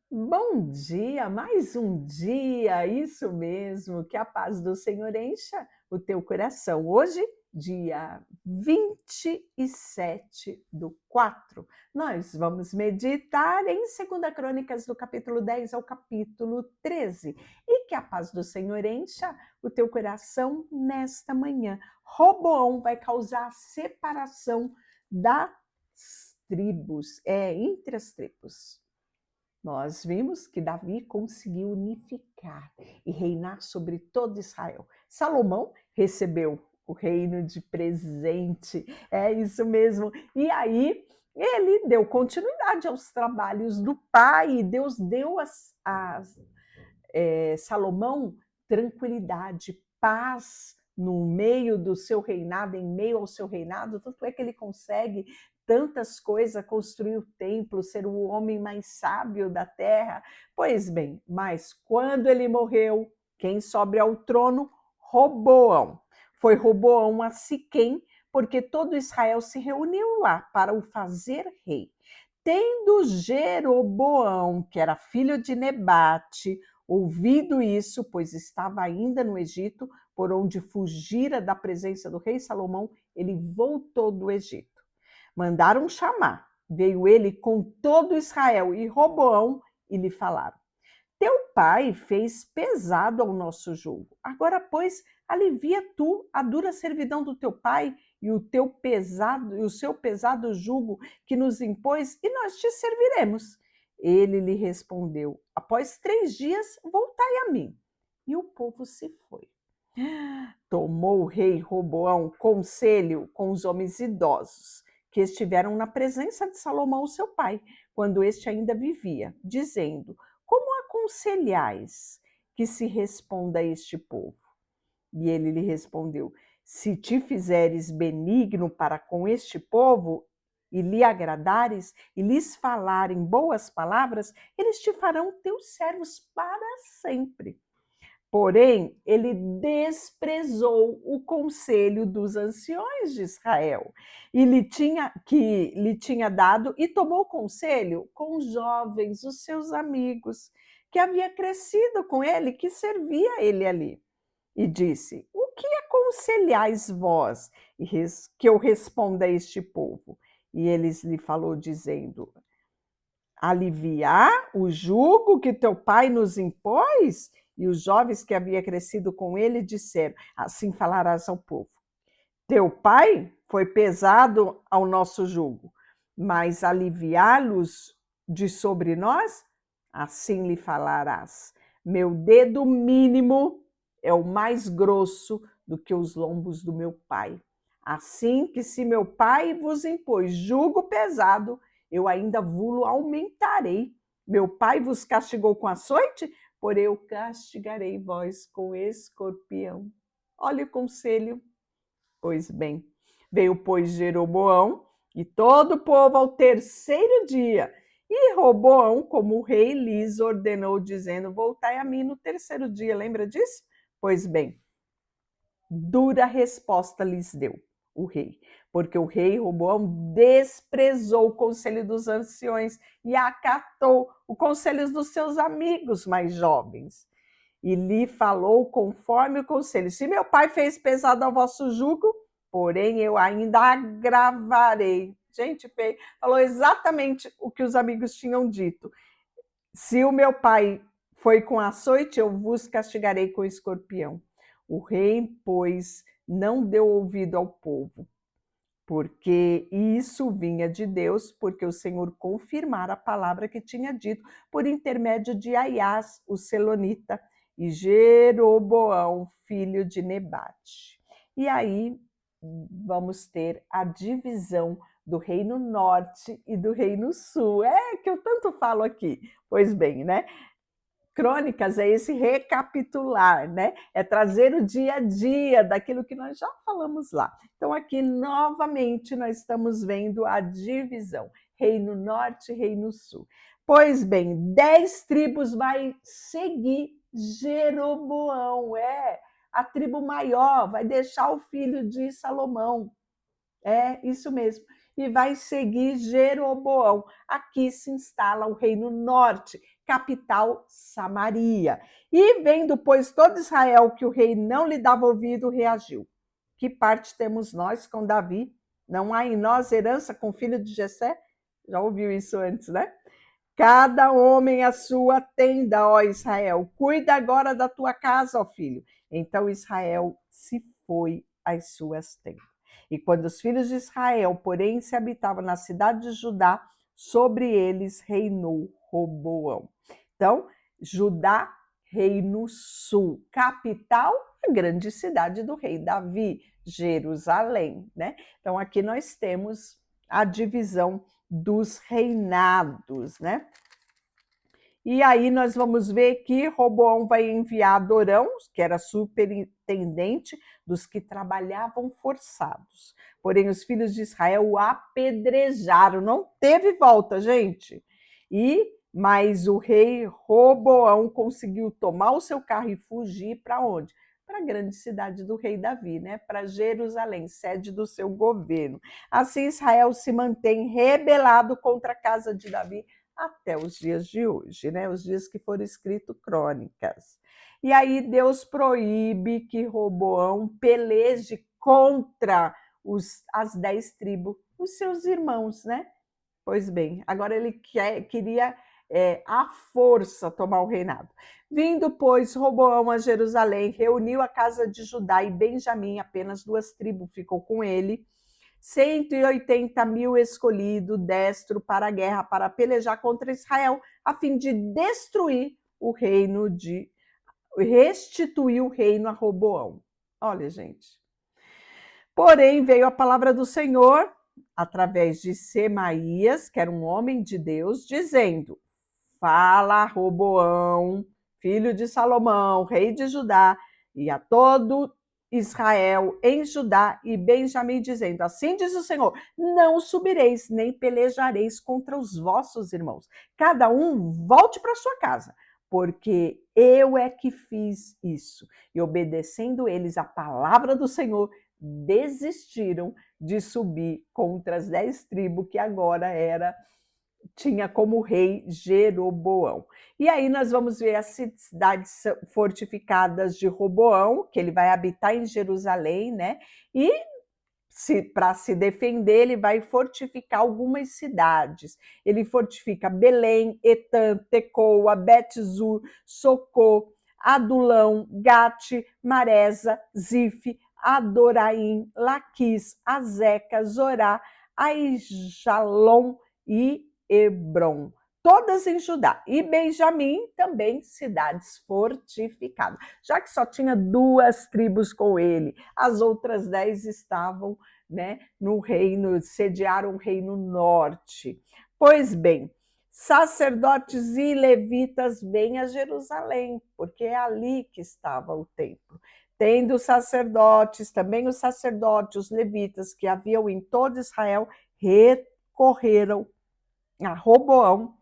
Bom dia, mais um dia, isso mesmo, que a paz do Senhor encha o teu coração. Hoje, dia 27/4, nós vamos meditar em 2 Crônicas do capítulo 10 ao capítulo 13. E que a paz do Senhor encha o teu coração nesta manhã. Roboão vai causar a separação das tribos, entre as tribos. Nós vimos que Davi conseguiu unificar e reinar sobre todo Israel. Salomão recebeu o reino de presente, é isso mesmo. E aí ele deu continuidade aos trabalhos do pai, e Deus deu Salomão tranquilidade, paz no meio do seu reinado, em meio ao seu reinado, tanto é que ele consegue tantas coisas, construir o templo, ser o homem mais sábio da terra. Pois bem, mas quando ele morreu, quem sobe ao trono? Roboão. Foi Roboão a Siquém, porque todo Israel se reuniu lá para o fazer rei. Tendo Jeroboão, que era filho de Nebate, ouvido isso, pois estava ainda no Egito, por onde fugira da presença do rei Salomão, ele voltou do Egito. Mandaram chamar. Veio ele com todo Israel e Roboão e lhe falaram: teu pai fez pesado ao nosso jugo. Agora, pois, alivia tu a dura servidão do teu pai e o seu pesado jugo que nos impôs, e nós te serviremos. Ele lhe respondeu: após 3 dias, voltai a mim. E o povo se foi. Tomou o rei Roboão conselho com os homens idosos que estiveram na presença de Salomão, seu pai, quando este ainda vivia, dizendo: como aconselhais que se responda a este povo? E ele lhe respondeu: se te fizeres benigno para com este povo, e lhe agradares, e lhes falarem boas palavras, eles te farão teus servos para sempre. Porém, ele desprezou o conselho dos anciões de Israel que lhe tinha dado, e tomou conselho com os jovens, os seus amigos, que havia crescido com ele, que servia ele ali. E disse: o que aconselhais vós que eu responda a este povo? E eles lhe falou dizendo: aliviar o jugo que teu pai nos impôs? E os jovens que havia crescido com ele disseram: assim falarás ao povo. Teu pai foi pesado ao nosso jugo, mas aliviá-los de sobre nós? Assim lhe falarás: meu dedo mínimo é o mais grosso do que os lombos do meu pai. Assim que se meu pai vos impôs jugo pesado, eu ainda vulo aumentarei. Meu pai vos castigou com açoite, porém eu castigarei vós com escorpião. Olha o conselho. Pois bem, veio, pois, Jeroboão e todo o povo ao terceiro dia. E Roboão, como rei, lhes ordenou, dizendo: voltai a mim no terceiro dia. Lembra disso? Pois bem, dura resposta lhes deu o rei, porque o rei Roboão desprezou o conselho dos anciões e acatou o conselho dos seus amigos mais jovens. E lhe falou conforme o conselho: se meu pai fez pesado ao vosso jugo, porém eu ainda agravarei. Gente, falou exatamente o que os amigos tinham dito. Se o meu pai foi com açoite, eu vos castigarei com escorpião. O rei, pois, não deu ouvido ao povo, porque isso vinha de Deus, porque o Senhor confirmara a palavra que tinha dito por intermédio de Aiás, o Selonita, e Jeroboão, filho de Nebate. E aí vamos ter a divisão do Reino Norte e do Reino Sul. É que eu tanto falo aqui. Pois bem, né? Crônicas é esse recapitular, né? É trazer o dia a dia daquilo que nós já falamos lá. Então, aqui, novamente, nós estamos vendo a divisão: Reino Norte e Reino Sul. Pois bem, 10 tribos vai seguir Jeroboão, a tribo maior, vai deixar o filho de Salomão. É isso mesmo. e vai seguir Jeroboão. Aqui se instala o reino norte, capital Samaria. E vendo, pois, todo Israel que o rei não lhe dava ouvido, reagiu. Que parte temos nós com Davi? Não há em nós herança com o filho de Jessé? Já ouviu isso antes, né? Cada homem a sua tenda, ó Israel. Cuida agora da tua casa, ó filho. Então Israel se foi às suas tendas. E quando os filhos de Israel, porém, se habitavam na cidade de Judá, sobre eles reinou Roboão. Então, Judá, reino sul. Capital, a grande cidade do rei Davi, Jerusalém, né? Então, aqui nós temos a divisão dos reinados, né? E aí nós vamos ver que Roboão vai enviar Adorão, que era superintendente dos que trabalhavam forçados. Porém, os filhos de Israel o apedrejaram, não teve volta, gente. Mas o rei Roboão conseguiu tomar o seu carro e fugir para onde? Para a grande cidade do rei Davi, né? Para Jerusalém, sede do seu governo. Assim, Israel se mantém rebelado contra a casa de Davi até os dias de hoje, né? Os dias que foram escritos crônicas. E aí Deus proíbe que Roboão peleje contra as 10 tribos, os seus irmãos, né? Pois bem, agora ele queria à força tomar o reinado. Vindo, pois, Roboão a Jerusalém, reuniu a casa de Judá e Benjamim, apenas 2 tribos ficou com ele, 180.000 escolhido, destro para a guerra, para pelejar contra Israel, a fim de destruir o reino restituir o reino a Roboão. Olha, gente. Porém, veio a palavra do Senhor através de Semaías, que era um homem de Deus, dizendo: fala a Roboão, filho de Salomão, rei de Judá, e a todo Israel em Judá e Benjamim, dizendo: assim diz o Senhor, não subireis, nem pelejareis contra os vossos irmãos. Cada um volte para sua casa, porque eu é que fiz isso. E obedecendo eles a palavra do Senhor, desistiram de subir contra as 10 tribos que agora tinha como rei Jeroboão. E aí nós vamos ver as cidades fortificadas de Roboão, que ele vai habitar em Jerusalém, né? E para se defender, ele vai fortificar algumas cidades. Ele fortifica Belém, Etã, Tecoa, Bet-zur, Socô, Adulão, Gate, Maresa, Zif, Adoraim, Laquis, Azeca, Zorá, Aijalon e Hebron, todas em Judá. E Benjamim também, cidades fortificadas. Já que só tinha 2 tribos com ele, as outras 10 estavam, né, no reino, sediaram o reino norte. Pois bem, sacerdotes e levitas vêm a Jerusalém, porque é ali que estava o templo. Tendo os sacerdotes, também os sacerdotes, os levitas que haviam em todo Israel, recorreram a Roboão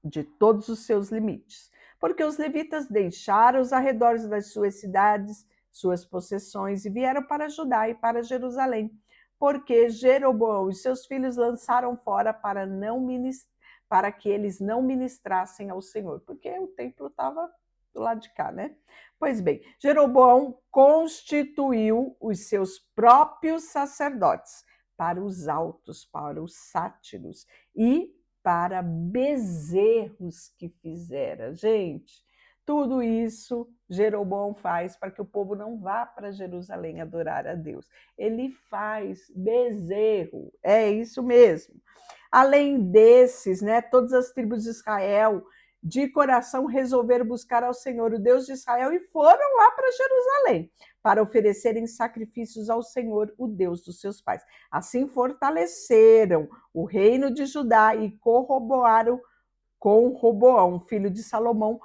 de todos os seus limites, porque os levitas deixaram os arredores das suas cidades, suas possessões, e vieram para Judá e para Jerusalém, porque Jeroboão e seus filhos lançaram fora para que eles não ministrassem ao Senhor, porque o templo estava do lado de cá, né? Pois bem, Jeroboão constituiu os seus próprios sacerdotes para os altos, para os sátiros e para bezerros que fizera. Gente, tudo isso Jeroboão faz para que o povo não vá para Jerusalém adorar a Deus. Ele faz bezerro, é isso mesmo. Além desses, né, todas as tribos de Israel de coração resolveram buscar ao Senhor, o Deus de Israel, e foram lá para Jerusalém para oferecerem sacrifícios ao Senhor, o Deus dos seus pais. Assim fortaleceram o reino de Judá e corroboraram com Roboão, filho de Salomão,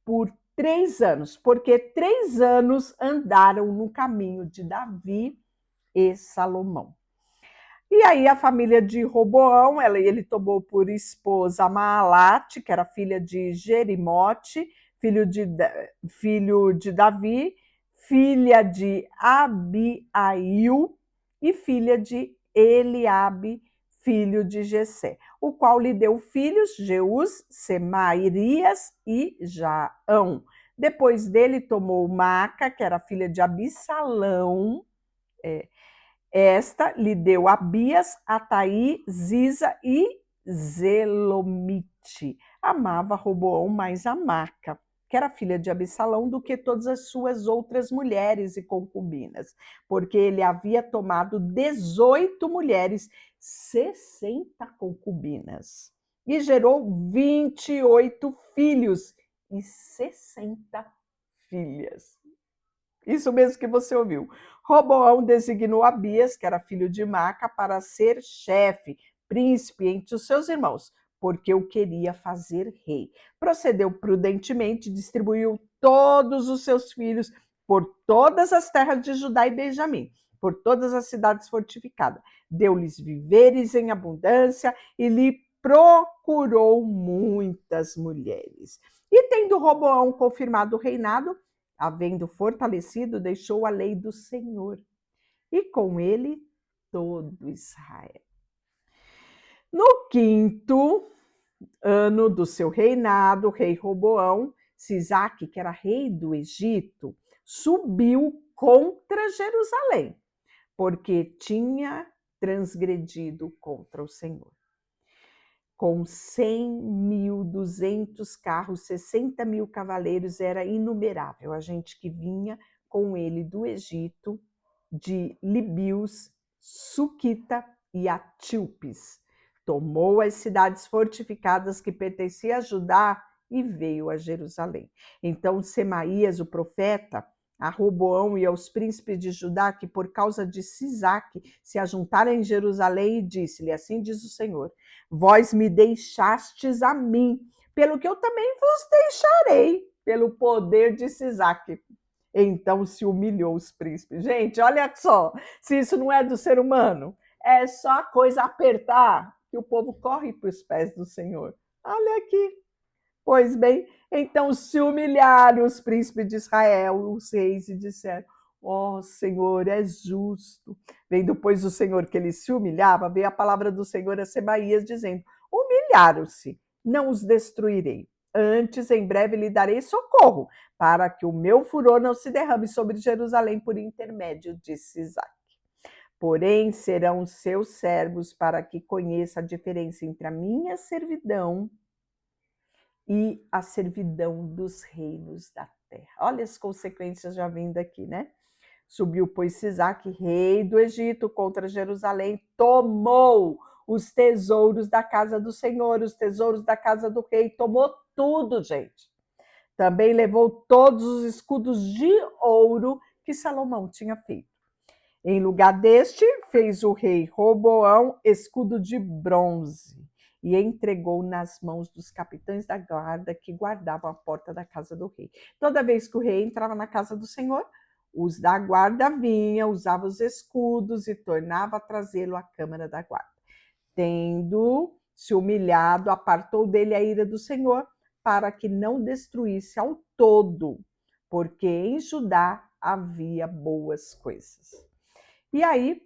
por 3 anos, porque 3 anos andaram no caminho de Davi e Salomão. E aí a família de Roboão, ele tomou por esposa Maalate, que era filha de Jerimote, filho de Davi, filha de Abiail e filha de Eliabe, filho de Jessé, o qual lhe deu filhos, Jeús, Semaías e Jaão. Depois dele tomou Maaca, que era filha de Abissalão, esta lhe deu Abias, Ataí, Ziza e Zelomite. Amava Roboão mais a Maaca, que era filha de Abissalão, do que todas as suas outras mulheres e concubinas, porque ele havia tomado 18 mulheres, 60 concubinas, e gerou 28 filhos e 60 filhas. Isso mesmo que você ouviu. Roboão designou Abias, que era filho de Maaca, para ser chefe, príncipe entre os seus irmãos, porque o queria fazer rei. Procedeu prudentemente, distribuiu todos os seus filhos por todas as terras de Judá e Benjamim, por todas as cidades fortificadas. Deu-lhes víveres em abundância e lhe procurou muitas mulheres. E tendo Roboão confirmado o reinado, havendo fortalecido, deixou a lei do Senhor, e com ele todo Israel. No 5º ano do seu reinado, o rei Roboão, Sisaque, que era rei do Egito, subiu contra Jerusalém, porque tinha transgredido contra o Senhor. Com 100.200 carros, 60.000 cavaleiros, era inumerável a gente que vinha com ele do Egito, de Libius, Suquita e Atílpes. Tomou as cidades fortificadas que pertenciam a Judá e veio a Jerusalém. Então Semaías, o profeta, a Roboão e aos príncipes de Judá, que por causa de Sisaque se ajuntaram em Jerusalém, e disse-lhe: assim diz o Senhor, vós me deixastes a mim, pelo que eu também vos deixarei, pelo poder de Sisaque. Então se humilhou os príncipes. Gente, olha só, se isso não é do ser humano, é só a coisa apertar que o povo corre para os pés do Senhor. Olha aqui. Pois bem, então se humilharam os príncipes de Israel, os reis, e disseram: ó Senhor, é justo. Vendo, pois, o Senhor que ele se humilhava, veio a palavra do Senhor a Semaías, dizendo: humilharam-se, não os destruirei. Antes, em breve, lhe darei socorro, para que o meu furor não se derrame sobre Jerusalém por intermédio de Sisaque. Porém, serão seus servos, para que conheça a diferença entre a minha servidão e a servidão dos reinos da terra. Olha as consequências já vindo aqui, né? Subiu, pois, Sisaque, rei do Egito, contra Jerusalém, tomou os tesouros da casa do Senhor, os tesouros da casa do rei, tomou tudo, gente. Também levou todos os escudos de ouro que Salomão tinha feito. Em lugar deste, fez o rei Roboão escudo de bronze e entregou nas mãos dos capitães da guarda que guardavam a porta da casa do rei. Toda vez que o rei entrava na casa do Senhor, os da guarda vinham, usavam os escudos e tornava a trazê-lo à câmara da guarda. Tendo se humilhado, apartou dele a ira do Senhor, para que não destruísse ao todo, porque em Judá havia boas coisas. E aí,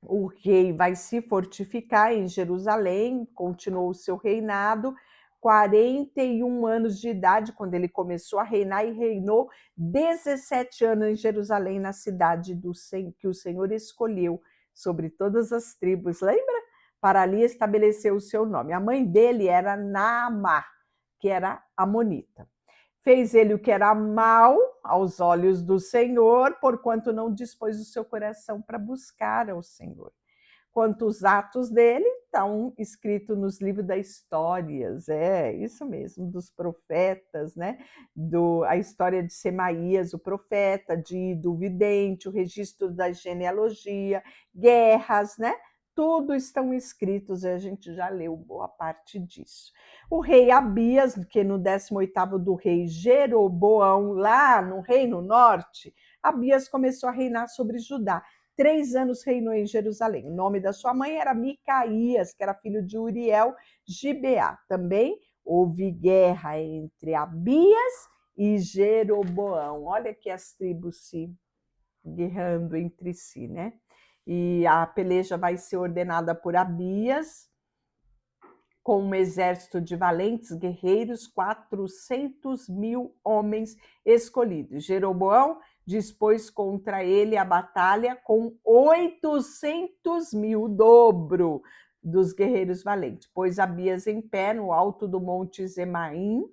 o rei vai se fortificar em Jerusalém, continuou o seu reinado, 41 anos de idade, quando ele começou a reinar, e reinou 17 anos em Jerusalém, na cidade que o Senhor escolheu sobre todas as tribos, lembra? Para ali estabelecer o seu nome. A mãe dele era Naamá, que era amonita. Fez ele o que era mal aos olhos do Senhor, porquanto não dispôs o seu coração para buscar ao Senhor. Quanto os atos dele estão escritos nos livros das histórias, isso mesmo, dos profetas, né? A história de Semaías, o profeta, do vidente, o registro da genealogia, guerras, né? Tudo estão escritos e a gente já leu boa parte disso. O rei Abias, que no 18º do rei Jeroboão, lá no Reino Norte, Abias começou a reinar sobre Judá. 3 anos reinou em Jerusalém. O nome da sua mãe era Micaías, que era filho de Uriel, Gibeá. Também houve guerra entre Abias e Jeroboão. Olha que as tribos se guerrando entre si, né? E a peleja vai ser ordenada por Abias, com um exército de valentes guerreiros, 400.000 homens escolhidos. Jeroboão dispôs contra ele a batalha com 800.000, o dobro dos guerreiros valentes. Pôs Abias em pé no alto do monte Zemaim,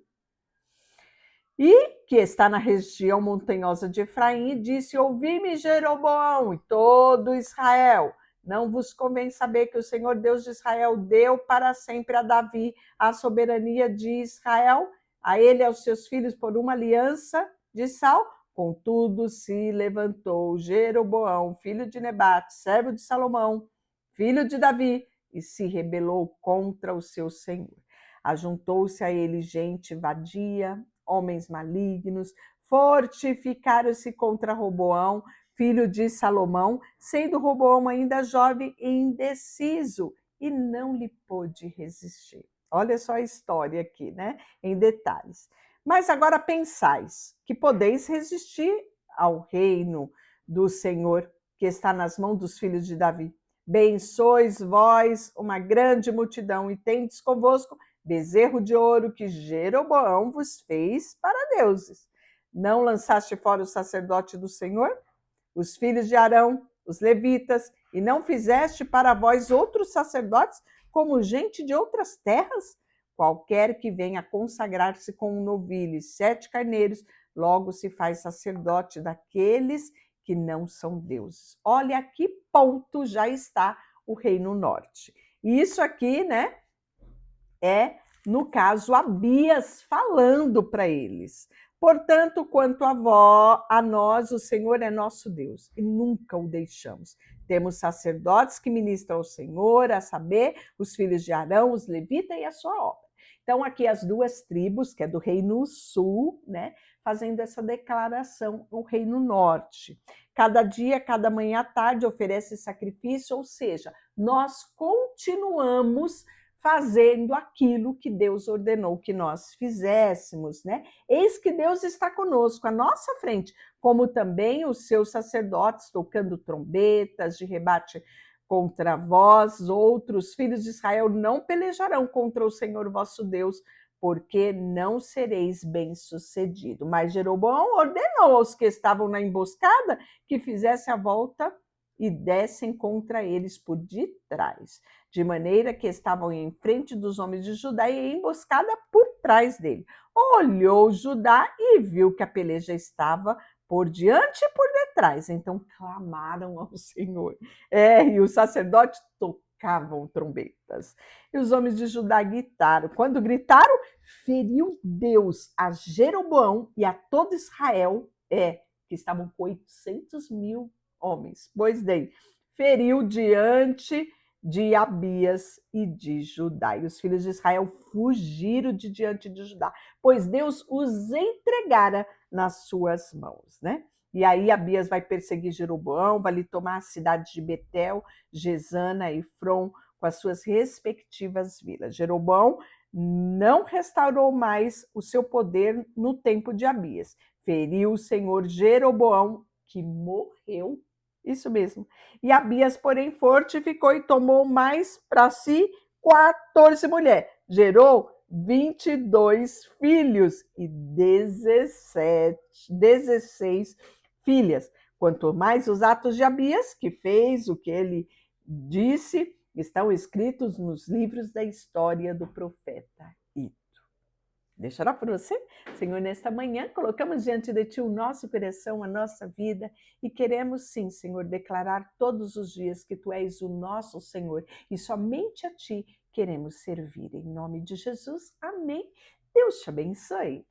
e que está na região montanhosa de Efraim, e disse: ouvi-me, Jeroboão, e todo Israel. Não vos convém saber que o Senhor Deus de Israel deu para sempre a Davi a soberania de Israel, a ele e aos seus filhos, por uma aliança de sal? Contudo, se levantou Jeroboão, filho de Nebate, servo de Salomão, filho de Davi, e se rebelou contra o seu Senhor. Ajuntou-se a ele gente vadia, homens malignos, fortificaram-se contra Roboão, filho de Salomão, sendo Roboão ainda jovem e indeciso, e não lhe pôde resistir. Olha só a história aqui, né? Em detalhes. Mas agora pensais que podeis resistir ao reino do Senhor, que está nas mãos dos filhos de Davi. Bem sois vós uma grande multidão, e tendes convosco bezerro de ouro que Jeroboão vos fez para deuses. Não lançaste fora o sacerdote do Senhor, os filhos de Arão, os levitas, e não fizeste para vós outros sacerdotes como gente de outras terras? Qualquer que venha consagrar-se com um novilho e 7 carneiros, logo se faz sacerdote daqueles que não são deuses. Olha a que ponto já está o Reino Norte. E isso aqui, né, é, no caso, Abias falando para eles. Portanto, quanto a nós, o Senhor é nosso Deus, e nunca o deixamos. Temos sacerdotes que ministram ao Senhor, a saber, os filhos de Arão, os levitas e a sua obra. Então, aqui as duas tribos, que é do Reino Sul, né, fazendo essa declaração no Reino Norte. Cada dia, cada manhã à tarde, oferece sacrifício, ou seja, nós continuamos fazendo aquilo que Deus ordenou que nós fizéssemos, né? Eis que Deus está conosco, à nossa frente, como também os seus sacerdotes, tocando trombetas de rebate contra vós, outros filhos de Israel não pelejarão contra o Senhor vosso Deus, porque não sereis bem-sucedido. Mas Jeroboão ordenou aos que estavam na emboscada que fizessem a volta e dessem contra eles por detrás, de maneira que estavam em frente dos homens de Judá e emboscada por trás dele. Olhou Judá e viu que a peleja estava por diante e por detrás. Então clamaram ao Senhor. E os sacerdotes tocavam trombetas. E os homens de Judá gritaram. Quando gritaram, feriu Deus a Jeroboão e a todo Israel, que estavam com 800.000 homens. Pois bem, feriu diante de Abias e de Judá. E os filhos de Israel fugiram de diante de Judá, pois Deus os entregara nas suas mãos, né? E aí Abias vai perseguir Jeroboão, vai lhe tomar a cidade de Betel, Gesana e Efron, com as suas respectivas vilas. Jeroboão não restaurou mais o seu poder no tempo de Abias. Feriu o Senhor Jeroboão, que morreu. Isso mesmo. E Abias, porém, fortificou e tomou mais para si 14 mulheres. Gerou 22 filhos e 16 filhas. Quanto mais os atos de Abias, que fez o que ele disse, estão escritos nos livros da história do profeta Ido. Deixa eu orar por você. Senhor, nesta manhã, colocamos diante de Ti o nosso coração, a nossa vida, e queremos sim, Senhor, declarar todos os dias que Tu és o nosso Senhor, e somente a Ti queremos servir. Em nome de Jesus, amém. Deus te abençoe.